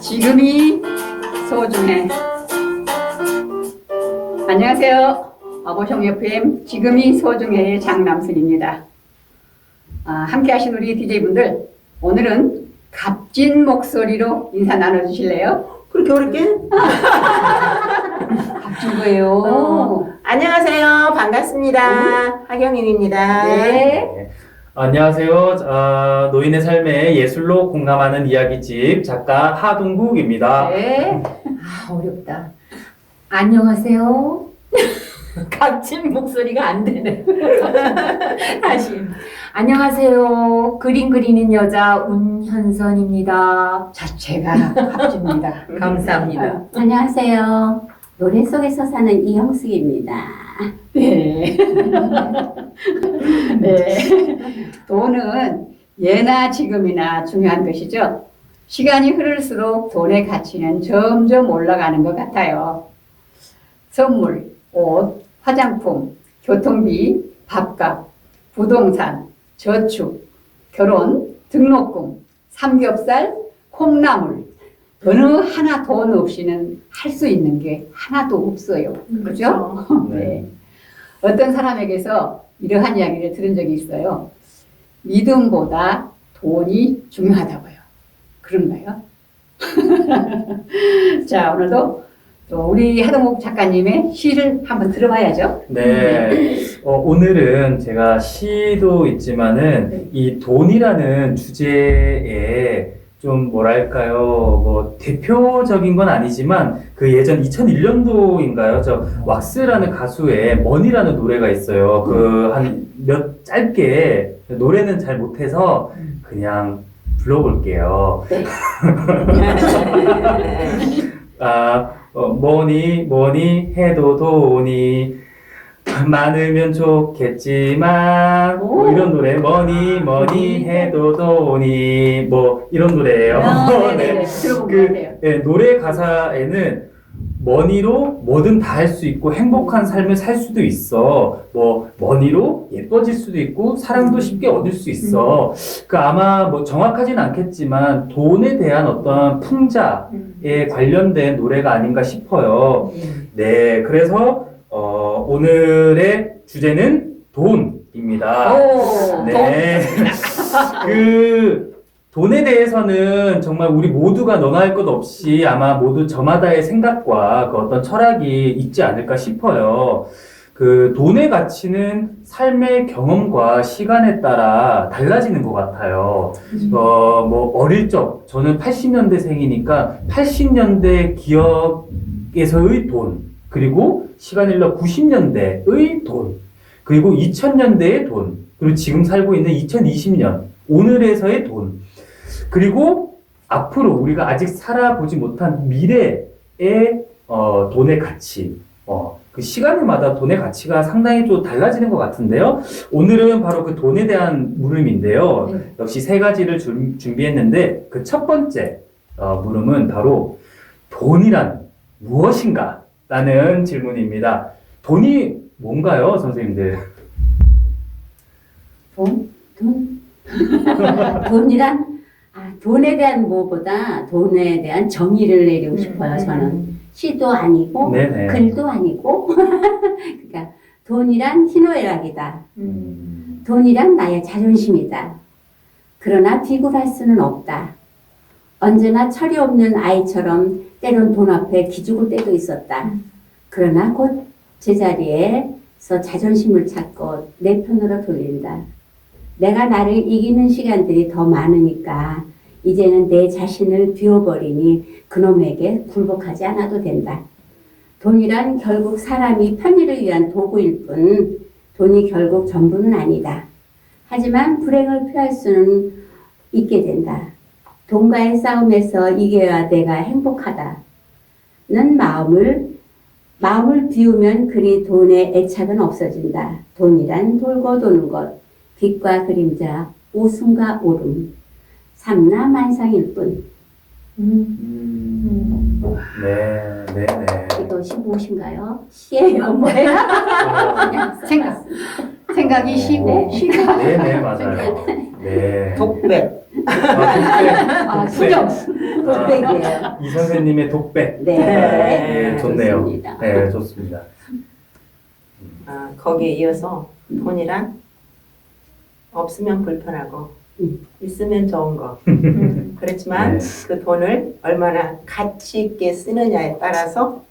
지금이 소중해. 안녕하세요. 아보성 FM 지금이 소중해의 장남순입니다. 함께 하신 우리 DJ분들, 오늘은 값진 목소리로 인사 나눠주실래요? 그렇게 어렵게? 값진 거예요. 안녕하세요. 반갑습니다. 하경인입니다. 네. 안녕하세요. 노인의 삶에 예술로 공감하는 이야기집 작가 하동국입니다. 네. 어렵다. 안녕하세요. 값진 목소리가 안 되네. 다시. 안녕하세요. 그림 그리는 여자 운현선입니다. 자체가 값집니다. 감사합니다. 안녕하세요. 노래 속에서 사는 이형숙입니다. 네. 네. 돈은 예나 지금이나 중요한 것이죠. 시간이 흐를수록 돈의 가치는 점점 올라가는 것 같아요. 선물, 옷, 화장품, 교통비, 밥값, 부동산, 저축, 결혼, 등록금, 삼겹살, 콩나물, 어느 하나 돈 없이는 할 수 있는 게 하나도 없어요. 그죠? 네. 어떤 사람에게서 이러한 이야기를 들은 적이 있어요. 믿음보다 돈이 중요하다고요. 그런가요? 자, 오늘도 또 우리 하동욱 작가님의 시를 한번 들어봐야죠. 네. 오늘은 제가 시도 있지만은 이 돈이라는 주제에 좀 뭐랄까요, 뭐 대표적인 건 아니지만 그 예전 2001년도인가요? 저 왁스라는 가수의 머니라는 노래가 있어요. 그 한 몇 짧게 노래는 잘 못해서 그냥 불러볼게요. 뭐니 해도 돈이 많으면 좋겠지만 뭐 이런 노래 뭐니 해도 돈이 뭐 이런 노래예요. 네네. 들어본 것 같아요. 네, 노래 가사에는 머니로 뭐든 다 할 수 있고 행복한 삶을 살 수도 있어. 뭐 머니로 예뻐질 수도 있고 사랑도 쉽게 얻을 수 있어. 그 아마 뭐 정확하진 않겠지만 돈에 대한 어떤 풍자에 관련된 노래가 아닌가 싶어요. 네, 그래서 오늘의 주제는 돈입니다. 오, 네. 그 돈에 대해서는 정말 우리 모두가 너나 할 것 없이 아마 모두 저마다의 생각과 그 어떤 철학이 있지 않을까 싶어요. 그 돈의 가치는 삶의 경험과 시간에 따라 달라지는 것 같아요. 뭐 어릴 적 저는 80년대생이니까 80년대 기억에서의 돈, 그리고 시간을 흘러 90년대의 돈, 그리고 2000년대의 돈, 그리고 지금 살고 있는 2020년 오늘에서의 돈, 그리고 앞으로 우리가 아직 살아보지 못한 미래의 돈의 가치, 그 시간마다 돈의 가치가 상당히 좀 달라지는 것 같은데요. 오늘은 바로 그 돈에 대한 물음인데요. 역시 세 가지를 준비했는데 그 첫 번째 물음은 바로 돈이란 무엇인가? 라는 질문입니다. 돈이 뭔가요, 선생님들? 돈이란 돈에 대한 뭐보다 돈에 대한 정의를 내리고 싶어요. 저는 시도 아니고 네네. 글도 아니고 그러니까 돈이란 희노애락이다. 돈이란 나의 자존심이다. 그러나 비굴할 수는 없다. 언제나 철이 없는 아이처럼 때론 돈 앞에 기죽을 때도 있었다. 그러나 곧 제자리에서 자존심을 찾고 내 편으로 돌린다. 내가 나를 이기는 시간들이 더 많으니까 이제는 내 자신을 비워버리니 그놈에게 굴복하지 않아도 된다. 돈이란 결국 사람이 편의를 위한 도구일 뿐 돈이 결국 전부는 아니다. 하지만 불행을 피할 수는 있게 된다. 돈과의 싸움에서 이겨야 내가 행복하다는 마음을 비우면 그리 돈의 애착은 없어진다. 돈이란 돌고 도는 것, 빛과 그림자, 웃음과 울음, 삼라만상일 뿐. 네. 이것이 무엇인가요? 시예요, 뭐예요? 생각. 생각이 쉬고 쉬가 네네, 맞아요. 네. 독백. 아, 수정. 독백이에요. 이 선생님의 독백. 네. 네, 좋네요. 좋습니다. 네, 좋습니다. 거기에 이어서 돈이란 없으면 불편하고 있으면 좋은 거. 그렇지만 네. 그 돈을 얼마나 가치 있게 쓰느냐에 따라서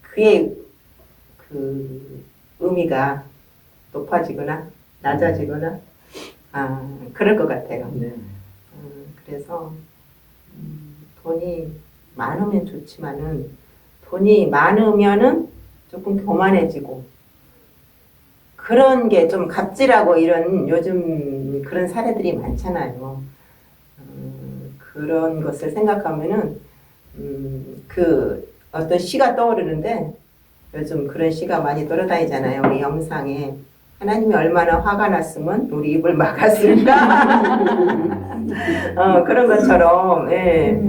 그의 그 의미가 높아지거나 낮아지거나 그럴 것 같아요. 네. 그래서 돈이 많으면 좋지만은 돈이 많으면은 조금 교만해지고 그런 게 좀 갑질하고 이런 요즘 그런 사례들이 많잖아요. 그런 것을 생각하면은 그 어떤 시가 떠오르는데 요즘 그런 시가 많이 돌아다니잖아요. 우리 영상에 하나님이 얼마나 화가 났으면 우리 입을 막았을까? 그런 것처럼 예.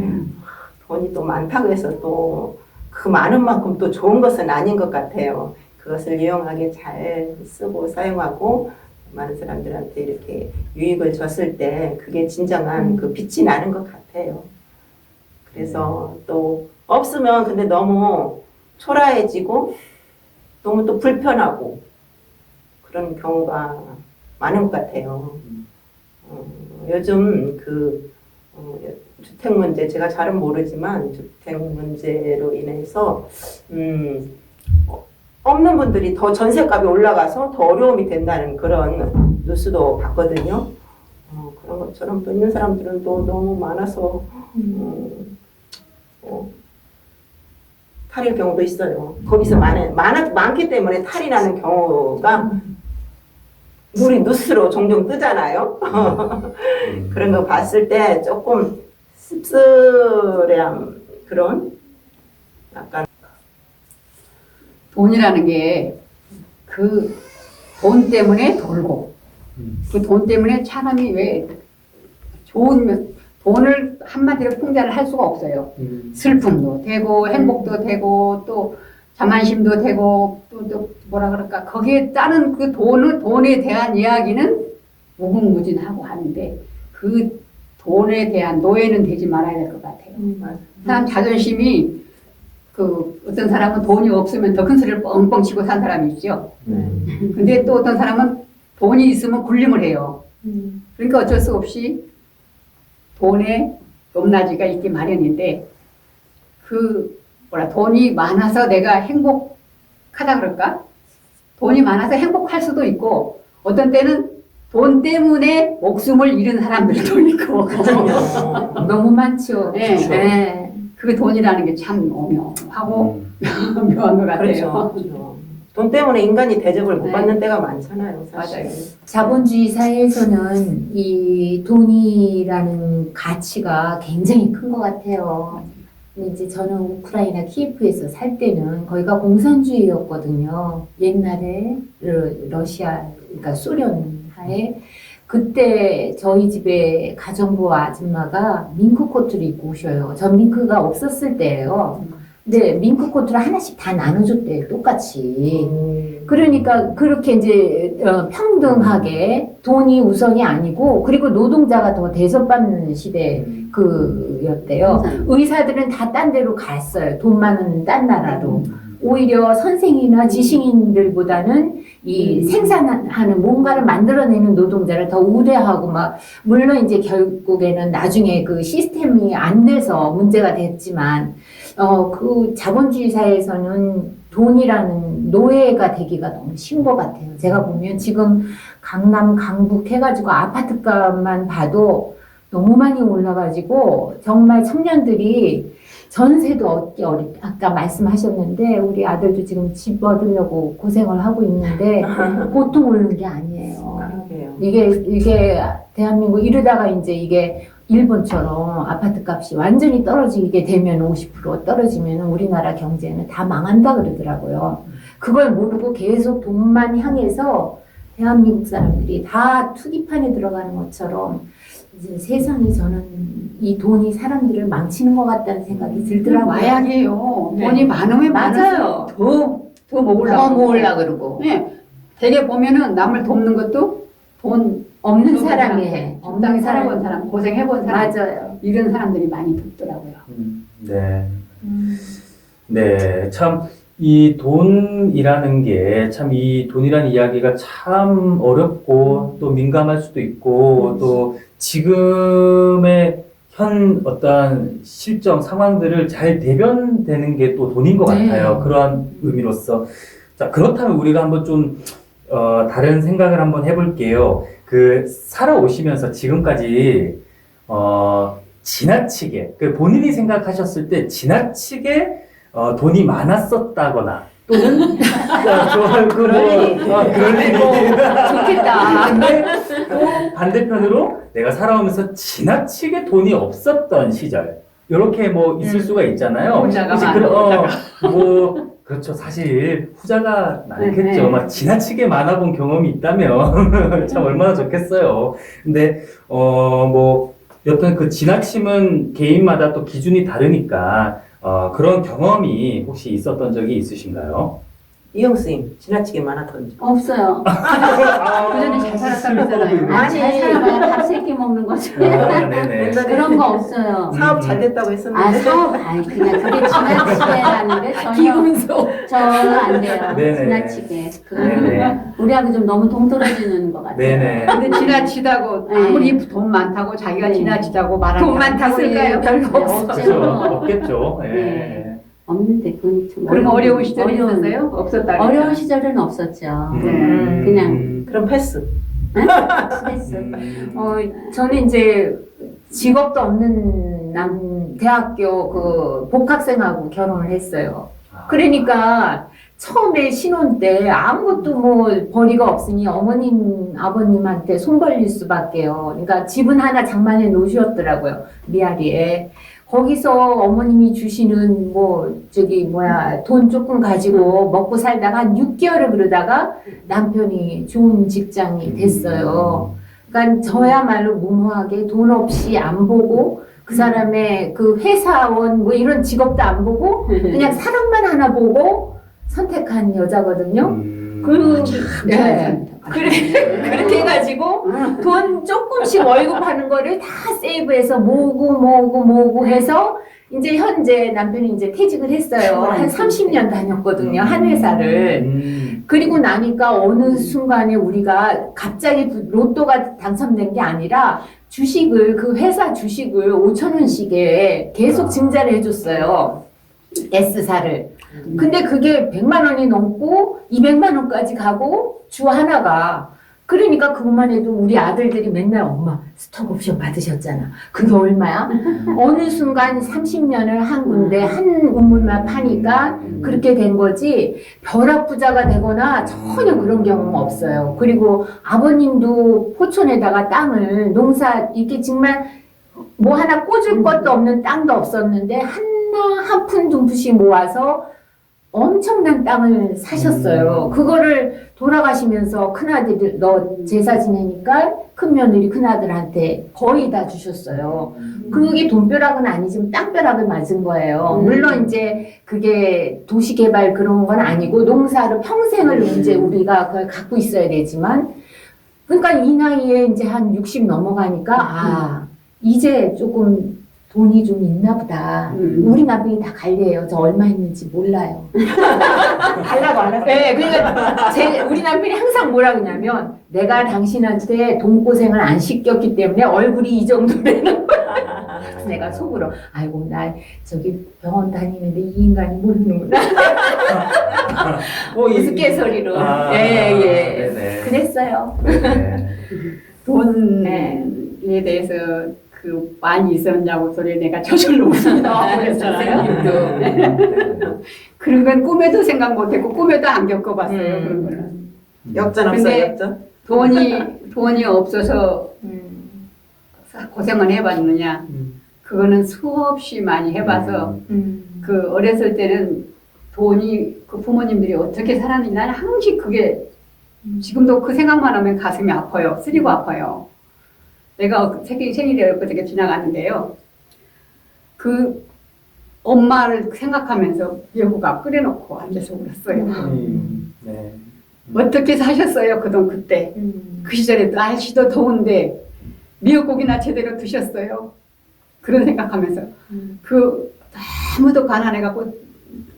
돈이 또 많다고 해서 또 그 많은 만큼 또 좋은 것은 아닌 것 같아요. 그것을 유용하게 잘 쓰고 사용하고 많은 사람들한테 이렇게 유익을 줬을 때 그게 진정한 그 빛이 나는 것 같아요. 그래서 또 없으면 근데 너무 초라해지고 너무 또 불편하고 그런 경우가 많은 것 같아요. 요즘 그 주택 문제 제가 잘은 모르지만 주택 문제로 인해서 없는 분들이 더 전세값이 올라가서 더 어려움이 된다는 그런 뉴스도 봤거든요. 그런 것처럼 또 있는 사람들은 또 너무 많아서 탈일 경우도 있어요. 거기서 많기 때문에 탈이 나는 경우가 우리 뉴스로 종종 뜨잖아요. 그런 거 봤을 때 조금 씁쓸한 그런 약간 돈이라는 게 그 돈 때문에 돌고 그 돈 때문에 사람이 왜 좋은 돈을 한마디로 풍자를 할 수가 없어요. 슬픔도 되고 행복도 되고 또 자만심도 되고 또 뭐라 그럴까 거기에 따른 그 돈에 대한 이야기는 무궁무진하고 하는데 그 돈에 대한 노예는 되지 말아야 될 것 같아요. 사람 자존심이 그 어떤 사람은 돈이 없으면 더 큰 소리를 뻥뻥 치고 산 사람이 있죠. 근데 또 어떤 사람은 돈이 있으면 굴림을 해요. 그러니까 어쩔 수 없이 돈에 높낮이가 있기 마련인데 돈이 많아서 내가 행복하다 그럴까? 돈이 많아서 행복할 수도 있고 어떤 때는 돈 때문에 목숨을 잃은 사람들도 있고 너무 많죠. 네, 그렇죠. 네. 그 돈이라는 게 참 오묘하고 묘한 것 같아요. 그렇죠. 돈 때문에 인간이 대접을 못 네. 받는 때가 많잖아요. 사실. 맞아요. 자본주의 사회에서는 이 돈이라는 가치가 굉장히 큰 것 같아요. 근데 이제 저는 우크라이나 키예프에서 살 때는 거기가 공산주의였거든요. 옛날에 러시아, 그러니까 소련 하에 그때 저희 집에 가정부 아줌마가 밍크 코트를 입고 오셔요. 전 밍크가 없었을 때예요. 근데 밍크 코트를 하나씩 다 나눠줬대요. 똑같이. 그러니까 그렇게 이제 평등하게 돈이 우선이 아니고 그리고 노동자가 더 대접받는 시대 그였대요. 의사들은 다 딴 데로 갔어요. 돈 많은 딴 나라로. 오히려 선생이나 지식인들보다는 이 생산하는 뭔가를 만들어내는 노동자를 더 우대하고 막 물론 이제 결국에는 나중에 그 시스템이 안 돼서 문제가 됐지만 그 자본주의 사회에서는 돈이라는 노예가 되기가 너무 쉬운 것 같아요. 제가 보면 지금 강남, 강북 해가지고 아파트값만 봐도 너무 많이 올라가지고 정말 청년들이 전세도 얻기 어렵다. 아까 말씀하셨는데 우리 아들도 지금 집 얻으려고 고생을 하고 있는데 보통 오르는 게 아니에요. 그러게요. 이게 대한민국 이러다가 이제 이게 일본처럼 아파트 값이 완전히 떨어지게 되면 50% 떨어지면 우리나라 경제는 다 망한다 그러더라고요. 그걸 모르고 계속 돈만 향해서 대한민국 사람들이 다 투기판에 들어가는 것처럼 이제 세상이 저는 이 돈이 사람들을 망치는 것 같다는 생각이 들더라고요. 마약이에요. 네. 돈이 많으면 맞아요. 더 모으려고. 더 모으려고 그러고. 네. 되게 보면은 남을 돕는 것도 돈 없는 적은 사람이 사람, 해. 적당히 살아본 사람, 고생해본 사람, 맞아요. 이런 사람들이 많이 돕더라고요. 네. 네, 참, 이 돈이라는 게, 참, 이 돈이라는 이야기가 참 어렵고, 또 민감할 수도 있고, 또 지금의 현 어떠한 실정, 상황들을 잘 대변되는 게 또 돈인 것 네. 같아요. 그러한 의미로서. 자, 그렇다면 우리가 한번 좀, 다른 생각을 한번 해볼게요. 살아오시면서 지금까지, 지나치게, 본인이 생각하셨을 때 지나치게 돈이 많았었다거나 또는 그럴 일이 좋겠다. 근데 또 반대편으로 내가 살아오면서 지나치게 돈이 없었던 시절 이렇게 뭐 있을 수가 있잖아요. 후자가 혹시 많은 그렇죠. 사실 후자가 많겠죠. 네. 막 지나치게 많아본 경험이 있다면 참 얼마나 좋겠어요. 근데 뭐 여튼 그 지나침은 개인마다 또 기준이 다르니까 그런 경험이 혹시 있었던 적이 있으신가요? 이영 스님 지나치게 많았던 적. 없어요. 그전에 잘 살았다면서요. 아니, 잘 살아봐야 밥 세 끼 먹는 거죠. 네네. 그런 거 없어요. 사업 잘 됐다고 아, 했었는데 사업, 아니, 그냥 그게 지나치게라는 게 기금소. 전혀 안 돼요. 네네. 지나치게. 네네. 우리하고 좀 너무 동떨어지는 것 같아요. 네네. 근데 지나치다고 네. 아무리 돈 많다고 자기가 네. 지나치다고 말하는 돈 많다고 있을까요? 별거 네, 없어. 그렇죠. 없죠. 없겠죠. 예. 네. 없는데 그건 좀 그럼 어려운 시절이 어려운- 있었어요? 없었다. 어려운 시절은 없었죠. 음. 그냥 그럼 패스. 스트레스. 저는 이제 직업도 없는 대학교 그 복학생하고 결혼을 했어요. 그러니까 처음에 신혼 때 아무것도 뭐 벌이가 없으니 어머님, 아버님한테 손 벌릴 수밖에요. 그러니까 집은 하나 장만해 놓으셨더라고요. 미아리에. 거기서 어머님이 주시는 돈 조금 가지고 먹고 살다가 한 6개월을 그러다가 남편이 좋은 직장이 됐어요. 그러니까 저야말로 무모하게 돈 없이 안 보고 그 사람의 그 회사원 뭐 이런 직업도 안 보고 그냥 사람만 하나 보고 선택한 여자거든요. 네. 그렇게 해가지고 돈 조금씩 월급 하는 거를 다 세이브해서 모으고 해서 이제 현재 남편이 이제 퇴직을 했어요. 한 30년 다녔거든요. 한 회사를. 그리고 나니까 어느 순간에 우리가 갑자기 로또가 당첨된 게 아니라 그 회사 주식을 5,000원씩에 계속 증자를 해줬어요. S사를. 근데 그게 100만 원이 넘고 200만 원까지 가고 주 하나가 그러니까 그것만 해도 우리 아들들이 맨날 엄마 스톡옵션 받으셨잖아. 그게 얼마야? 어느 순간 30년을 한 군데 한 우물만 파니까 그렇게 된 거지 벼락부자가 되거나 전혀 그런 경험 없어요. 그리고 아버님도 포천에다가 땅을 농사 이렇게 정말 뭐 하나 꽂을 것도 없는 땅도 없었는데 한 푼 두 푼씩 모아서 엄청난 땅을 사셨어요. 그거를 돌아가시면서 큰아들이 너 제사 지내니까 큰며느리 큰아들한테 거의 다 주셨어요. 그게 돈벼락은 아니지만 땅벼락을 맞은 거예요. 물론 이제 그게 도시개발 그런 건 아니고 농사를 평생을 이제 우리가 그걸 갖고 있어야 되지만 그러니까 이 나이에 이제 한 60 넘어가니까 이제 조금 돈이 좀 있나 보다. 우리 남편이 다 관리해요. 저 얼마 있는지 몰라요. 달라고 안 하세요? 네, 그러니까 우리 남편이 항상 뭐라 그러냐면 내가 당신한테 돈 고생을 안 시켰기 때문에 얼굴이 이 정도 되는 거야. 그래서 내가 속으로 아이고 나 저기 병원 다니는데 이 인간이 모르는구나. 우스갯소리로. 네네. 그랬어요. 돈에 대해서 많이 있었냐고 소리 내가 저절로 웃는다 그랬잖아요. 그런 건 꿈에도 생각 못했고 꿈에도 안 겪어봤어요. 그런 거는. 역전 없어요, 근데 역전? 돈이 없어서 고생을 해봤느냐? 그거는 수없이 많이 해봐서 그 어렸을 때는 돈이 그 부모님들이 어떻게 살았는지 나는 항상 그게 지금도 그 생각만 하면 가슴이 아파요. 쓰리고 아파요. 내가 생일이 엊그저께 지나갔는데요. 그 엄마를 생각하면서 여보가 끓여놓고 앉아서 울었어요. 네. 어떻게 사셨어요? 그동 그때. 그 시절에 날씨도 더운데 미역국이나 제대로 드셨어요? 그런 생각하면서 그 아무도 가난해갖고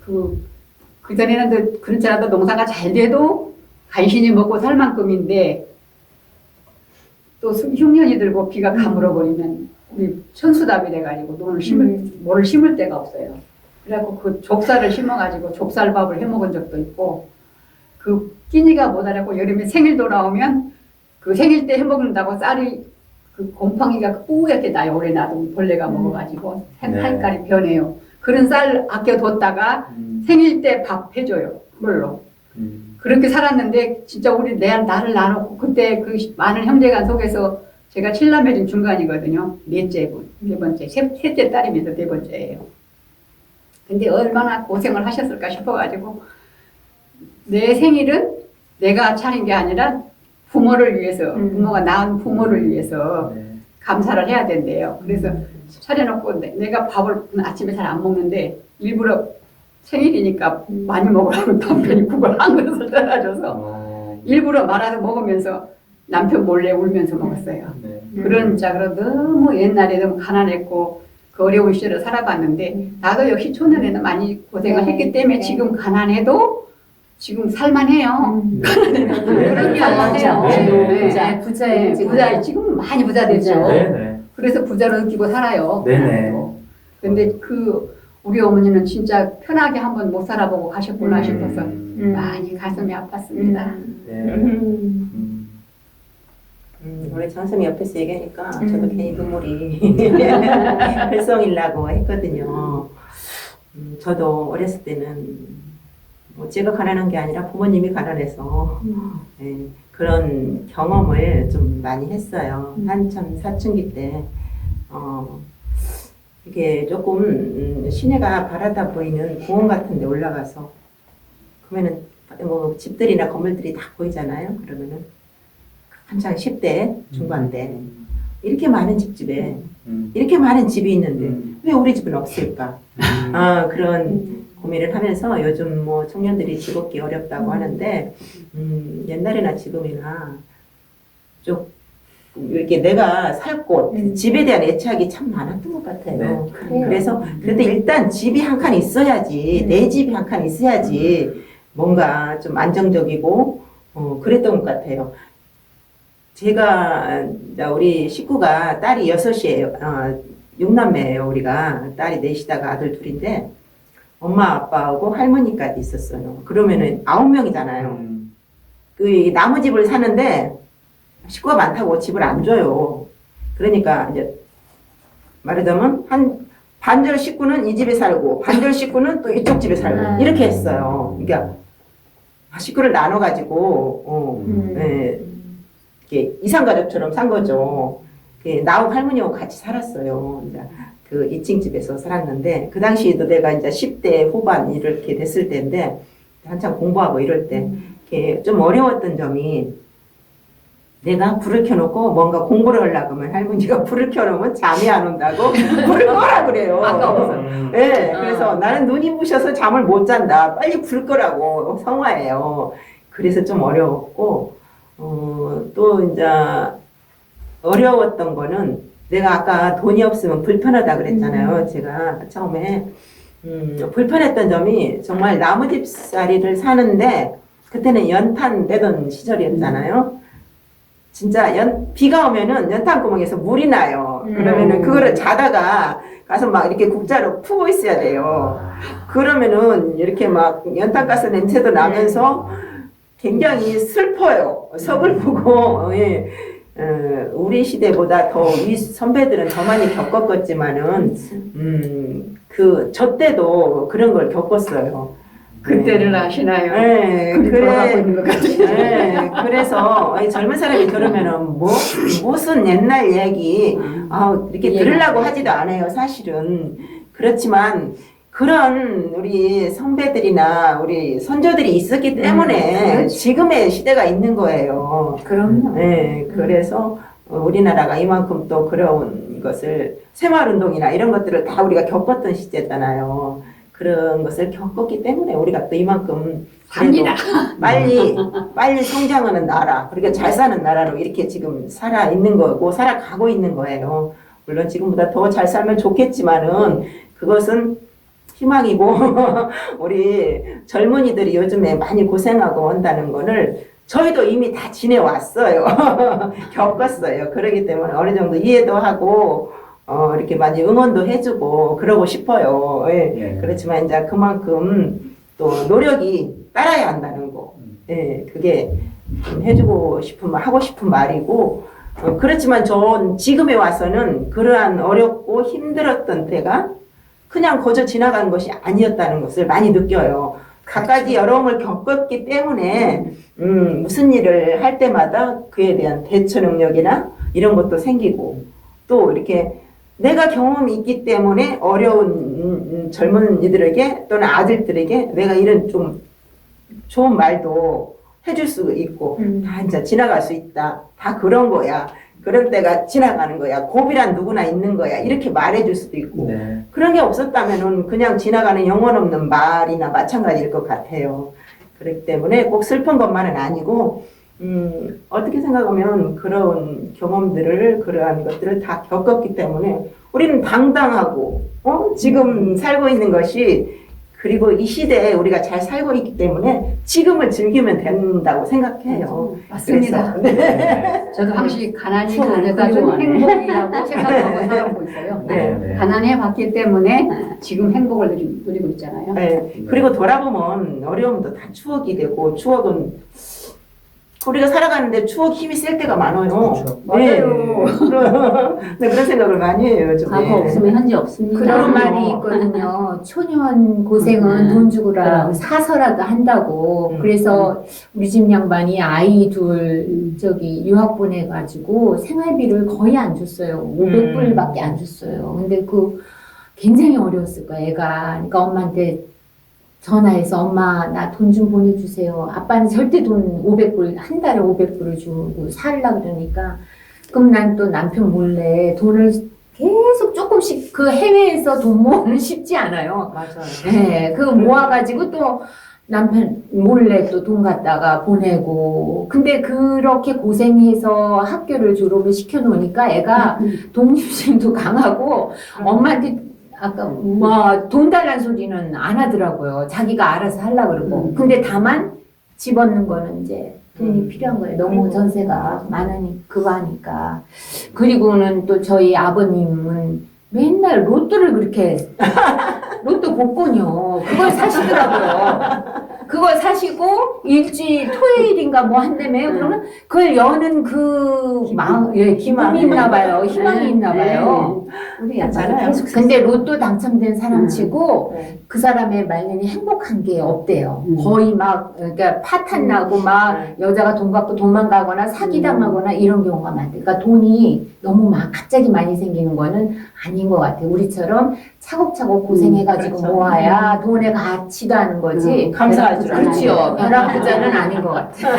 그 전에는 그렇지 않아도 농사가 잘 돼도 간신히 먹고 살 만큼인데 또 흉년이 들고 비가 가물어버리면 우리 천수답이 돼가지고 뭐를 심을 데가 없어요. 그래갖고 그 좁쌀을 심어가지고 좁쌀밥을 해먹은 적도 있고 그 끼니가 모자라고 여름에 생일 돌아오면 그 생일 때 해먹는다고 쌀이 그 곰팡이가 뿌옇게 나요. 오래 놔두면 벌레가 먹어가지고 색깔이 변해요. 그런 쌀 아껴뒀다가 생일 때 밥 해줘요. 그걸로. 그렇게 살았는데 진짜 우리 나를 나눴고 그때 그 많은 형제간 속에서 제가 7남매 중 중간이거든요. 네 번째, 셋째 딸이면서 네 번째예요. 근데 얼마나 고생을 하셨을까 싶어가지고 내 생일은 내가 차린 게 아니라 부모를 위해서 부모가 낳은 부모를 위해서 감사를 해야 된대요. 그래서 차려놓고 내가 밥을 아침에 잘 안 먹는데 일부러 생일이니까 많이 먹으라고 남편이 국을 한 그릇을 따라줘서 일부러 말아서 먹으면서 남편 몰래 울면서 먹었어요. 그런 짝으로 너무 옛날에 너무 가난했고 그 어려운 시절을 살아봤는데 나도 역시 초년에는 많이 고생을 했기 때문에 지금 가난해도 지금 살만해요. 그런 살만해요. 부자예요. 지금 많이 부자 됐죠. 그래서 부자로 느끼고 살아요. 근데 우리 어머니는 진짜 편하게 한번 못 살아보고 가셨구나 싶어서 많이 가슴이 아팠습니다. 우리 장쌤이 옆에서 얘기하니까 저도 괜히 눈물이 글썽이려고 했거든요. 저도 어렸을 때는 뭐 제가 가난한 게 아니라 부모님이 가난해서 그런 경험을 좀 많이 했어요. 한참 사춘기 때 이게 조금 시내가 바라다 보이는 공원 같은 데 올라가서 그러면은 뭐 집들이나 건물들이 다 보이잖아요. 그러면은 한창 10대 중반 때 이렇게 많은 집에 이렇게 많은 집이 있는데 왜 우리 집은 없을까? 그런 고민을 하면서 요즘 뭐 청년들이 집 얻기 어렵다고 하는데 옛날이나 지금이나 좀 이렇게 내가 살 곳, 집에 대한 애착이 참 많았던 것 같아요. 그래서 그런데 일단 집이 한 칸 있어야지, 내 집이 한 칸 있어야지 뭔가 좀 안정적이고 그랬던 것 같아요. 제가 우리 식구가 딸이 6이에요. 6남매예요. 우리가 딸이 4이다가 아들 2인데 엄마 아빠하고 할머니까지 있었어요. 그러면은 9명이잖아요. 그 나무 집을 사는데 식구가 많다고 집을 안 줘요. 그러니까 이제 말하자면 한 반절 식구는 이 집에 살고 반절 식구는 또 이쪽 집에 살고 이렇게 했어요. 그러니까 식구를 나눠 가지고 이렇게 이상가족처럼 산 거죠. 나하고 할머니하고 같이 살았어요. 이제 그 2층 집에서 살았는데 그 당시에도 내가 이제 10대 후반 이렇게 됐을 때인데 한참 공부하고 이럴 때 이렇게 좀 어려웠던 점이 내가 불을 켜놓고 뭔가 공부를 하려고 하면 할머니가 불을 켜놓으면 잠이 안 온다고 불을 꺼라 그래요. 아까워서. 네, 그래서 나는 눈이 부셔서 잠을 못 잔다. 빨리 불 끄라고 성화해요. 그래서 좀 어려웠고 또 이제 어려웠던 거는 내가 아까 돈이 없으면 불편하다 그랬잖아요. 제가 처음에 불편했던 점이 정말 나무집살이를 사는데 그때는 연탄 내던 시절이었잖아요. 진짜 비가 오면은 연탄 구멍에서 물이 나요. 그러면은 그거를 자다가 가서 막 이렇게 국자로 푸고 있어야 돼요. 그러면은 이렇게 막 연탄가스 냄새도 나면서 굉장히 슬퍼요. 서글프고 우리 시대보다 더 위 선배들은 더 많이 겪었겠지만은 저 때도 그런 걸 겪었어요. 그때를 아시나요? 네, 돌아가고 있는 것 같아요. 그래서 젊은 사람이 들으면은 무슨 옛날 얘기 이렇게 들으려고 하지도 않아요. 사실은 그렇지만 그런 우리 선배들이나 우리 선조들이 있었기 때문에 그렇죠. 지금의 시대가 있는 거예요. 그럼요. 네, 그래서 우리나라가 이만큼 또 그런 것을 새마을운동이나 이런 것들을 다 우리가 겪었던 시대잖아요. 그런 것을 겪었기 때문에 우리가 또 이만큼 그래도 갑니다. 빨리 성장하는 나라, 그러니까 잘 사는 나라로 이렇게 지금 살아 있는 거고 살아가고 있는 거예요. 물론 지금보다 더 잘 살면 좋겠지만은 그것은 희망이고 우리 젊은이들이 요즘에 많이 고생하고 온다는 거를 저희도 이미 다 지내왔어요. 겪었어요. 그렇기 때문에 어느 정도 이해도 하고 이렇게 많이 응원도 해주고 그러고 싶어요. 예. 예. 그렇지만 이제 그만큼 또 노력이 따라야 한다는 거. 예. 그게 좀 해주고 싶은 말, 하고 싶은 말이고 그렇지만 전 지금에 와서는 그러한 어렵고 힘들었던 때가 그냥 거저 지나간 것이 아니었다는 것을 많이 느껴요. 갖가지 어려움을 겪었기 때문에 무슨 일을 할 때마다 그에 대한 대처 능력이나 이런 것도 생기고 또 이렇게 내가 경험이 있기 때문에 어려운 젊은이들에게 또는 아들들에게 내가 이런 좀 좋은 말도 해줄 수 있고 다 이제 지나갈 수 있다. 다 그런 거야. 그런 때가 지나가는 거야. 고비란 누구나 있는 거야. 이렇게 말해줄 수도 있고. 네. 그런 게 없었다면은 그냥 지나가는 영혼 없는 말이나 마찬가지일 것 같아요. 그렇기 때문에 꼭 슬픈 것만은 아니고, 어떻게 생각하면 그런 경험들을, 그러한 것들을 다 겪었기 때문에 우리는 당당하고, 지금 살고 있는 것이 그리고 이 시대에 우리가 잘 살고 있기 때문에 지금을 즐기면 된다고 생각해요. 맞습니다. 그래서, 네. 네. 저도 항상 가난이 추억을 가져다준 좋아하네. 행복이라고 생각하고 살아오고 있어요. 네, 네. 가난해 봤기 때문에 지금 행복을 누리고 있잖아요. 네. 그리고 돌아보면 어려움도 다 추억이 되고 추억은 우리가 살아가는데 추억 힘이 셀 때가 많아요. 그렇죠. 맞아요. 네, 그런 생각을 많이 해요. 요즘에. 과거 없으면 현재 없습니다. 그런 그럼요. 말이 있거든요. 초년 고생은 돈 주고라 그럼. 사서라도 한다고. 음. 그래서 우리 집 양반이 아이 둘 유학 보내가지고 생활비를 거의 안 줬어요. 500불밖에 안 줬어요. 근데 그 굉장히 어려웠을 거야, 애가. 그러니까 엄마한테 전화해서 엄마 나 돈 좀 보내주세요. 아빠는 절대 돈 500불 한 달에 500불을 주고 살라 그러니까 그럼 난 또 남편 몰래 돈을 계속 조금씩 그 해외에서 돈 모으는 쉽지 않아요. 맞아요. 네, 그거 모아가지고 또 남편 몰래 또 돈 갖다가 보내고 근데 그렇게 고생해서 학교를 졸업을 시켜놓으니까 애가 독립심도 강하고 엄마한테 아까 뭐 돈 달라는 소리는 안 하더라고요. 자기가 알아서 하려고 그러고. 근데 다만 집어넣는 거는 이제 돈이 필요한 거예요. 너무 전세가 많으니 그거 하니까. 그리고는 또 저희 아버님은 맨날 로또를 그렇게 로또 복권이요. 그걸 사시더라고요. 그걸 사시고 일주일 토요일인가 뭐 한다며요. 그러면 그걸 여는 그 마음, 기쁨이 있나 봐요. 희망이 있나 봐요. 우리 약간 맞아요. 계속 근데 로또 당첨된 사람 치고 네. 그 사람의 말년이 행복한 게 없대요. 음. 거의 막 그러니까 파탄 나고 막 네. 여자가 돈 갖고 도망가거나 사기당하거나 이런 경우가 많대. 그러니까 돈이 너무 막 갑자기 많이 생기는 거는 아닌 것 같아요. 우리처럼 차곡차곡 고생해가지고 그렇죠. 모아야 돈의 가치도 하는 거지. 감사하죠. 그렇죠. 벼락부자는 아닌 것 같아요.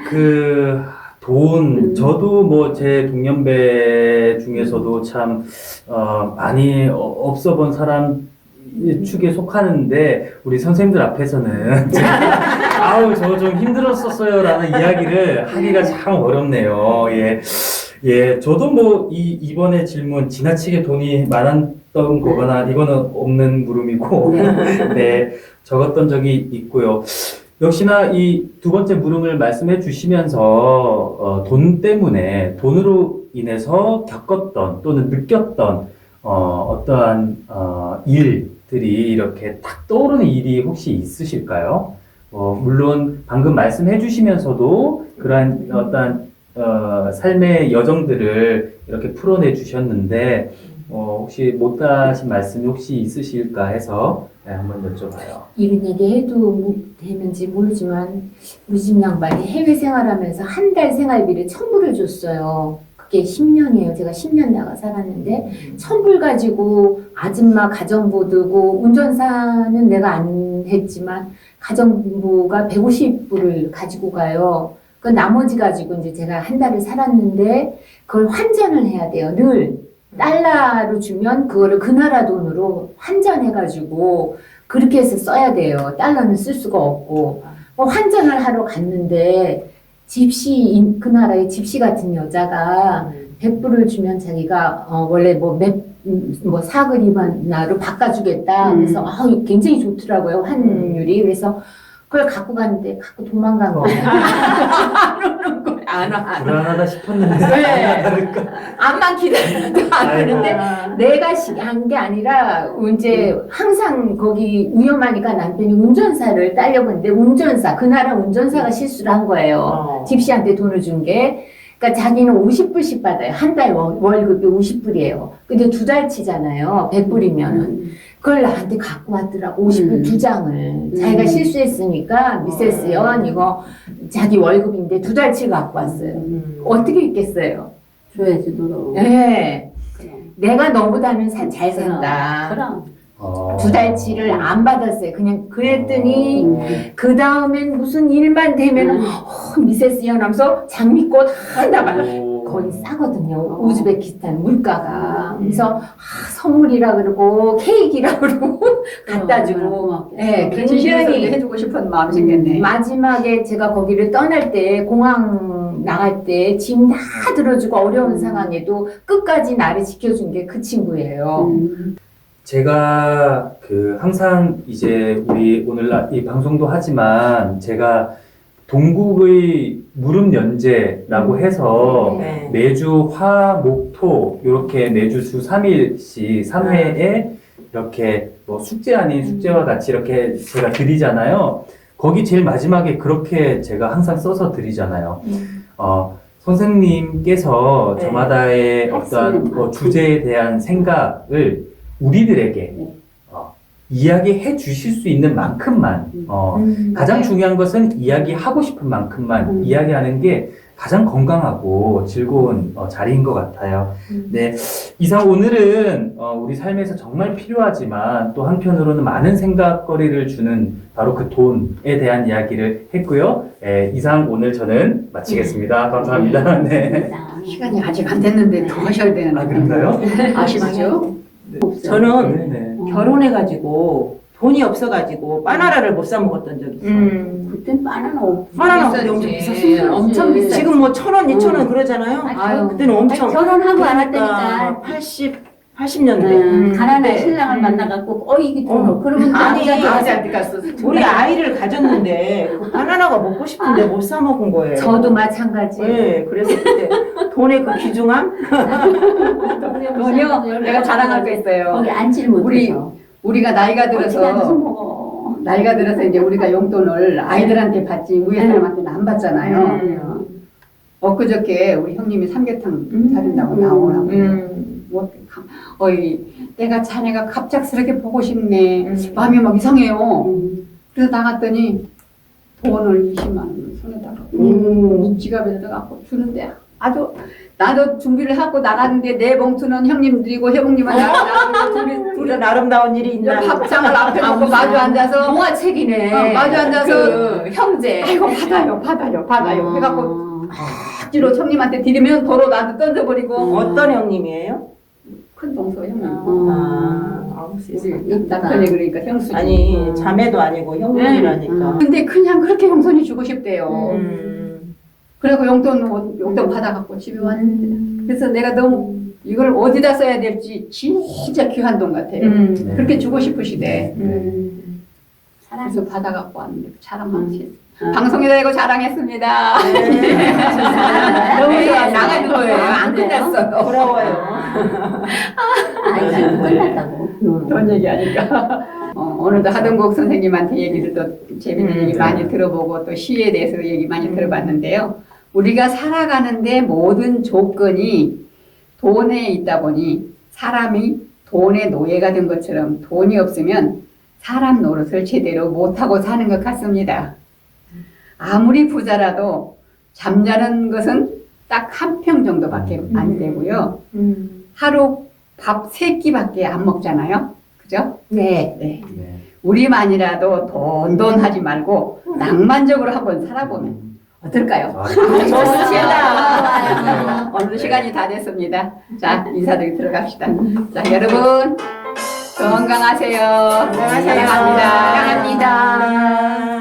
그 돈, 저도 뭐 제 동년배 중에서도 참, 많이 없어 본 사람 축에 속하는데, 우리 선생님들 앞에서는, 아우, 저 좀 힘들었었어요. 라는 이야기를 하기가 참 어렵네요. 예. 예, 저도 뭐, 이번에 질문, 지나치게 돈이 많았던 거거나, 이거는 없는 물음이고, 네, 적었던 적이 있고요. 역시나 이 두 번째 물음을 말씀해 주시면서 돈 때문에 돈으로 인해서 겪었던 또는 느꼈던 어떠한 일들이 이렇게 탁 떠오르는 일이 혹시 있으실까요? 물론 방금 말씀해 주시면서도 그러한 어떠한 삶의 여정들을 이렇게 풀어내 주셨는데 혹시 못하신 말씀이 혹시 있으실까 해서 네, 한번 여쭤봐요. 이런 얘기 해도 되는지 모르지만 우리 집 양반이 해외 생활하면서 한 달 생활비를 1,000불을 줬어요. 그게 10년이에요. 제가 10년 나가 살았는데 1,000불 가지고 아줌마 가정부 두고 운전사는 내가 안 했지만 가정부가 150불을 가지고 가요. 그 나머지 가지고 이제 제가 한 달을 살았는데 그걸 환전을 해야 돼요. 늘 달러로 주면 그거를 그 나라 돈으로 환전해가지고 그렇게 해서 써야 돼요. 달러는 쓸 수가 없고. 환전을 하러 갔는데 집시 그 나라의 집시 같은 여자가 100불을 주면 자기가 원래 뭐 사그리만나로 바꿔주겠다. 그래서 굉장히 좋더라고요, 환율이. 그래서 그걸 갖고 갔는데 갖고 도망간 거예요. 안 와. 불안하다 싶었는데. 네. 다를까? 암만 기다려도 안 되는데 내가 한 게 아니라 이제 항상 거기 위험하니까 남편이 운전사를 따려보는데 그 나라 운전사가 실수를 한 거예요. 집시한테 돈을 준 게. 그러니까 자기는 50불씩 받아요. 한 달 월급이 50불이에요. 근데 2달치잖아요. 100불이면은. 그걸 나한테 갖고 왔더라고. 50불 2장을. 자기가 실수했으니까 미세스 연 이거 자기 월급인데 2달치 갖고 왔어요. 어떻게 있겠어요? 줘야지 너로. 네. 그럼. 내가 너보다는 잘 산다. 그럼. 2달치를 안 받았어요. 그냥 그랬더니 그 다음엔 무슨 일만 되면은 미세스 연 하면서 장미꽃 하나 막 거기 싸거든요. 우즈베키스탄 물가가. 그래서 선물이라 그러고 케이크라 그러고 갖다 주고. 네, 굉장히 해주고 싶은 마음이 생겼네. 마지막에 제가 거기를 떠날 때 공항 나갈 때 짐 다 들어주고 어려운 상황에도 끝까지 나를 지켜준 게 그 친구예요. 제가 항상 이제 우리 오늘 이 방송도 하지만 제가 동국의 무릎 연재라고 해서 네. 매주 화, 목, 토 이렇게 매주 주 3일씩 3회에 이렇게 뭐 숙제 아닌 숙제와 같이 이렇게 제가 드리잖아요. 거기 제일 마지막에 그렇게 제가 항상 써서 드리잖아요. 선생님께서 네. 저마다의 어떤 주제에 대한 생각을 우리들에게 이야기해 주실 수 있는 만큼만 가장 중요한 것은 이야기하고 싶은 만큼만 이야기하는 게 가장 건강하고 즐거운 자리인 것 같아요. 네, 이상 오늘은 우리 삶에서 정말 필요하지만 또 한편으로는 많은 생각거리를 주는 바로 그 돈에 대한 이야기를 했고요. 이상 오늘 저는 마치겠습니다. 감사합니다. 네. 시간이 아직 안 됐는데 더 하셔야 되는데. 아, 그런가요? 아시죠? 저는 네. 결혼해가지고 돈이 없어가지고 바나나를 못 사 먹었던 적이 있어요. 그땐 바나나 없어. 바나나 비싸지. 엄청 비쌌어요. 엄청 비싸지. 지금 뭐 1,000원, 2,000원 그러잖아요. 아유, 그때는 엄청 결혼하고 안 그러니까 왔다니까. 80년대. 가난한 네. 신랑을 만나갖고 이게 돈. 그러면 아니, 남자가 아직 안 갔어. 우리 아이를 가졌는데 그 바나나가 먹고 싶은데 못 사 먹은 거예요. 저도 마찬가지. 네, 그래서 그때 돈의 그 귀중함? 그건요, 내가 자랑할 게 있어요. 거기 앉지를 못해서. 우리가 나이가 어떻게 앉아서 들어서 먹어. 나이가 들어서 이제 우리가 용돈을 아이들한테 받지 위에 사람한테는 안 받잖아요. 엊그저께 우리 형님이 삼계탕 사준다고 나오라고. 내가 자네가 갑작스럽게 보고 싶네. 마음이 막 이상해요. 그래서 나갔더니 돈을 20만 원 손에다가 지갑에다 갖고 주는데 아주 나도 준비를 하고 나갔는데 내 봉투는 형님 드리고 혜봉님은 나가고 둘은 아름다운 일이 있나? 밥상을 앞에 놓고 마주 앉아서 동화책이네. 마주 앉아서 그 형제. 아이고 받아요 해갖고 억지로 형님한테 드리면 도로 나한테 던져버리고 어떤 형님이에요? 큰 동서 형님 세상에. 남편이 그러니까 형수지. 아니 자매도 아니고 형님이라니까. 근데 그냥 그렇게 용돈이 주고 싶대요. 그래고 용돈 받아갖고 집에 왔는데 그래서 내가 너무 이걸 어디다 써야 될지 진짜 귀한 돈 같아요. 그렇게 주고 싶으시대. 그래서 받아갖고 왔는데 자랑망치. 방송에다 이거 자랑했습니다. 너무 좋아. 나가는 거예요. 안 끝났어요. 부러워요. 아니, 끝났다고. 돈 얘기하니까. 오늘도 하동국 선생님한테 얘기를 또 재밌는 얘기 많이 들어보고 또 시에 대해서 얘기 많이 들어봤는데요. 우리가 살아가는데 모든 조건이 돈에 있다 보니 사람이 돈의 노예가 된 것처럼 돈이 없으면 사람 노릇을 제대로 못하고 사는 것 같습니다. 아무리 부자라도 잠자는 것은 딱 한 평 정도밖에 안 되고요. 하루 밥 3끼밖에 안 먹잖아요. 그죠? 네. 네. 우리만이라도 돈 하지 말고 낭만적으로 한번 살아보면 어떨까요? 좋습니다. 오늘도 시간이 다 됐습니다. 자, 인사드리고 들어갑시다. 자, 여러분 건강하세요. 건강하세요. 사랑합니다. 사랑합니다.